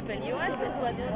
s'appelle Johan, cette oiseau.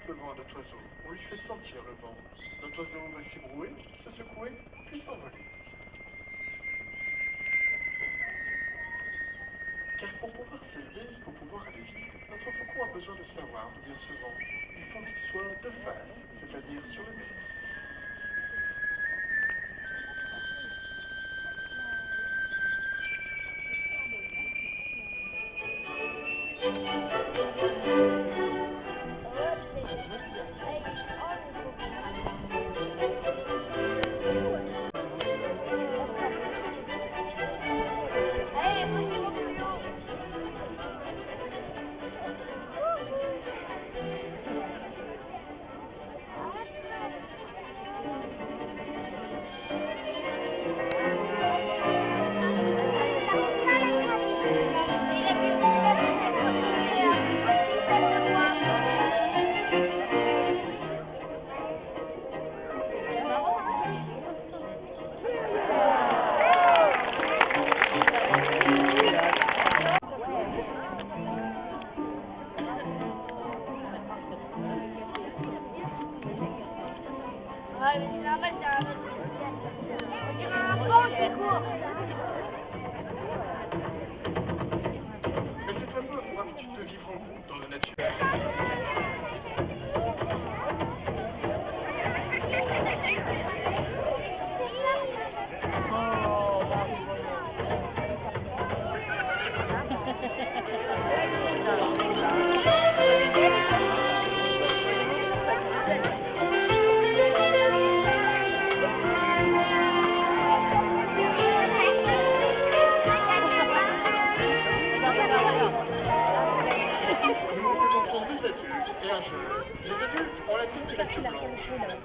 Le vent à notre oiseau, on lui fait sentir le vent. Notre oiseau va s'ébrouer, se secouer, puis s'envoler. Car pour pouvoir s'élever, pour pouvoir aller vite, notre faucon a besoin de savoir d'où vient ce vent. Il faut qu'il soit de face, c'est-à-dire sur le bec.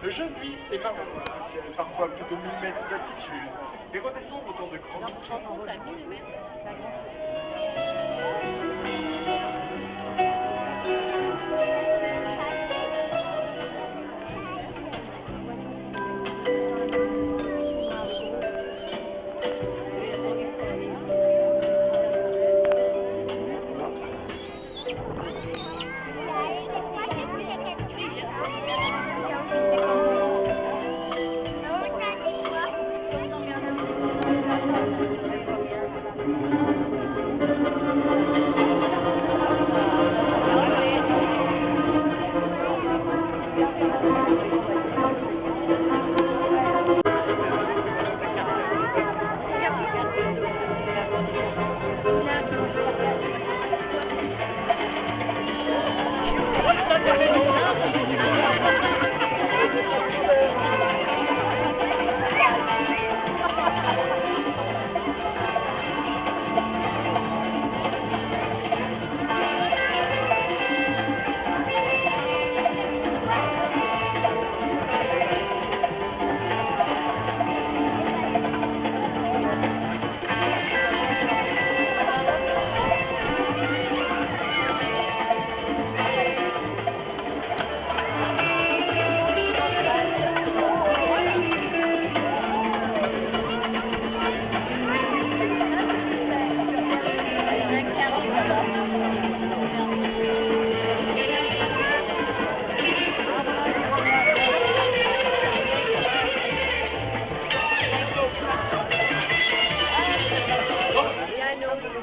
Le jeune, lui, est marrant, parfois plus de 1000 mètres d'altitude, et redescend autant de grands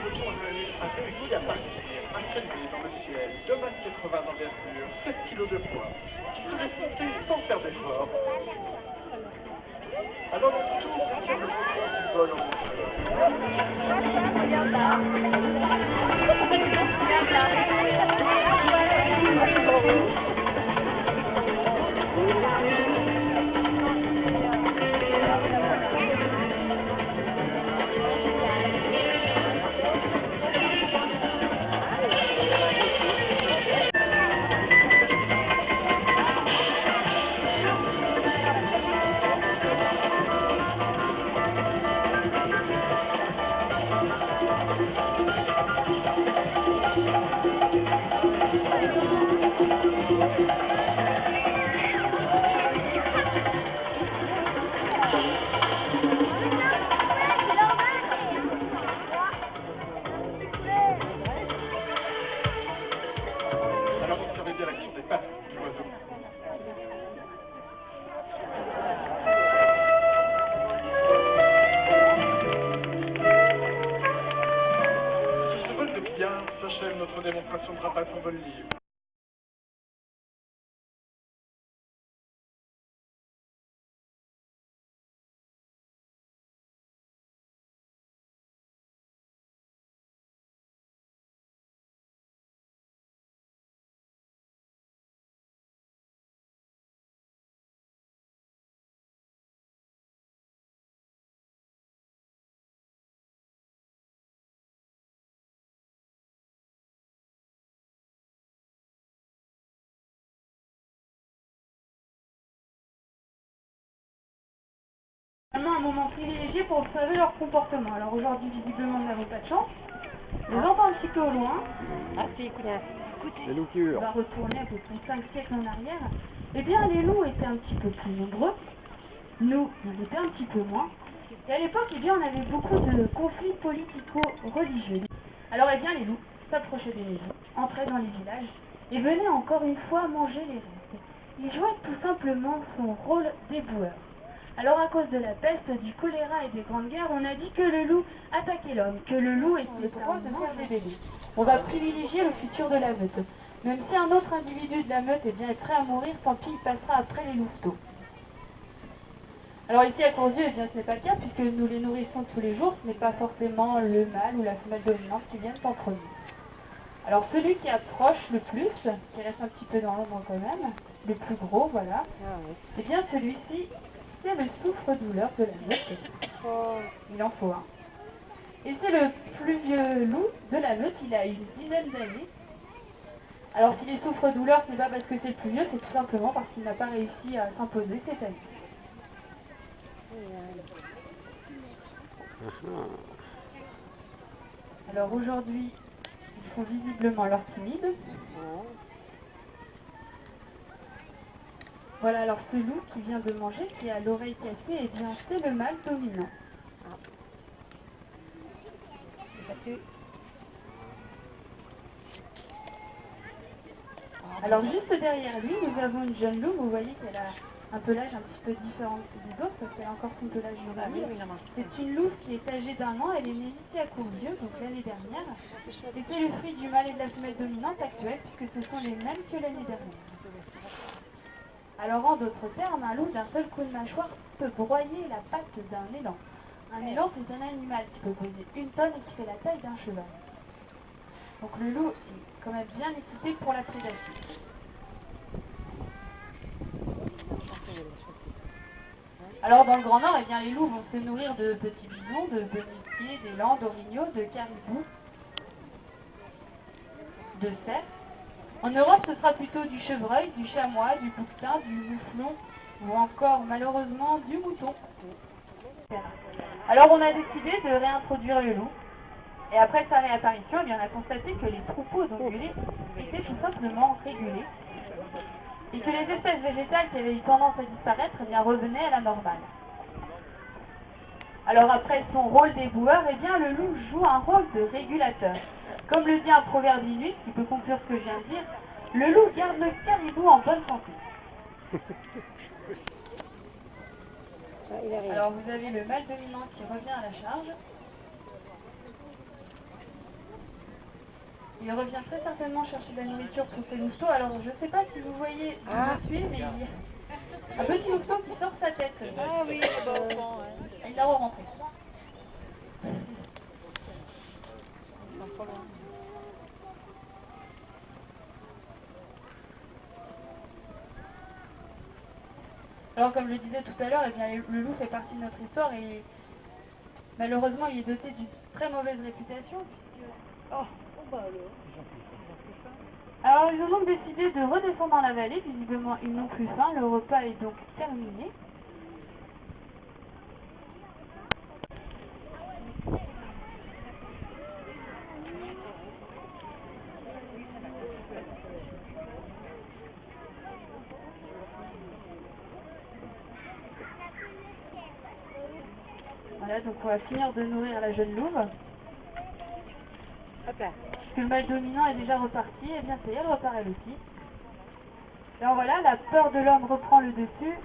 retrouvons un véhicule à partir, accéléré dans le ciel, 2,80 m d'envergure, 7 kg de poids, qui serait monté sans faire d'effort. Alors le tout retient le mouvement du vol en Alors observez bien l'action des pattes du oiseau. Sur ce vol de billard s'achève notre démonstration de rapace en vol libre. Un moment privilégié pour observer leur comportement. Alors aujourd'hui, visiblement, nous n'avons pas de chance. On les entend un petit peu au loin. Ah si, écoutez. Les loups qui hurlent. On va retourner à peu près 5 siècles en arrière. Eh bien, les loups étaient un petit peu plus nombreux. Nous, on était un petit peu moins. Et à l'époque, eh bien, on avait beaucoup de conflits politico-religieux. Alors, eh bien, les loups s'approchaient des maisons, entraient dans les villages et venaient encore une fois manger les restes. Ils jouaient tout simplement son rôle d'éboueur. Alors à cause de la peste, du choléra et des grandes guerres, on a dit que le loup attaquait l'homme, que le loup était un mangeur des bébés. On va privilégier le futur de la meute. Même si un autre individu de la meute est prêt à mourir, tant pis, il passera après les louveteaux. Alors ici à Courzieu, eh bien ce n'est pas le cas, puisque nous les nourrissons tous les jours, ce n'est pas forcément le mâle ou la femelle dominante qui viennent en premier. Alors celui qui approche le plus, qui reste un petit peu dans l'ombre quand même, le plus gros, voilà, eh bien celui-ci, c'est le souffre-douleur de la meute. Il en faut un. Et c'est le plus vieux loup de la meute, il a une dizaine d'années. Alors s'il est souffre-douleur, ce n'est pas parce que c'est le plus vieux, c'est tout simplement parce qu'il n'a pas réussi à s'imposer cette année. Alors aujourd'hui, ils font visiblement leur timide. Voilà, alors ce loup qui vient de manger, qui a l'oreille cassée, eh bien c'est le mâle dominant. Alors juste derrière lui, nous avons une jeune louve, vous voyez qu'elle a un pelage un petit peu différent des autres, parce qu'elle a encore son pelage juvénile. C'est une louve qui est âgée d'1 an, elle est née ici à Courzieu, donc l'année dernière. Et c'est le fruit du mâle et de la femelle dominante actuelle, puisque ce sont les mêmes que l'année dernière. Alors en d'autres termes, un loup d'un seul coup de mâchoire peut broyer la patte d'un élan. Un élan, c'est un animal qui peut peser 1 tonne et qui fait la taille d'un cheval. Donc le loup est quand même bien équipé pour la prédation. Alors dans le Grand Nord, eh bien, les loups vont se nourrir de petits bisons, de bénitiers, d'élands, d'orignaux, de caribous, de cerfs. En Europe, ce sera plutôt du chevreuil, du chamois, du bouquetin, du mouflon ou encore malheureusement du mouton. Alors on a décidé de réintroduire le loup. Et après sa réapparition, eh bien, on a constaté que les troupeaux d'ongulés étaient tout simplement régulés et que les espèces végétales qui avaient eu tendance à disparaître eh bien, revenaient à la normale. Alors après son rôle d'éboueur, eh bien, le loup joue un rôle de régulateur. Comme le dit un proverbe inuit, qui peut conclure ce que je viens de dire, le loup garde le caribou en bonne santé. Alors vous avez le mâle dominant qui revient à la charge. Il revient très certainement chercher de la nourriture pour ses louveteaux. Alors je sais pas si vous voyez d'où je suis, mais il y a un petit louveteau qui sort sa tête. Ah oui, bon, bon, ouais. Il l'a rentré. Ils sont pas loin. Alors comme je le disais tout à l'heure, eh bien, le loup fait partie de notre histoire et malheureusement il est doté d'une très mauvaise réputation. Oh, bah alors. Alors ils ont donc décidé de redescendre dans la vallée, visiblement ils n'ont plus faim, le repas est donc terminé. Voilà, donc on va finir de nourrir la jeune louve. Hop là. Que le mâle dominant est déjà reparti, et bien ça y est, elle repart elle aussi. Alors voilà, la peur de l'homme reprend le dessus.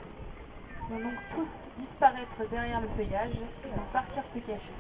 Ils vont donc tous disparaître derrière le feuillage et vont partir se cacher.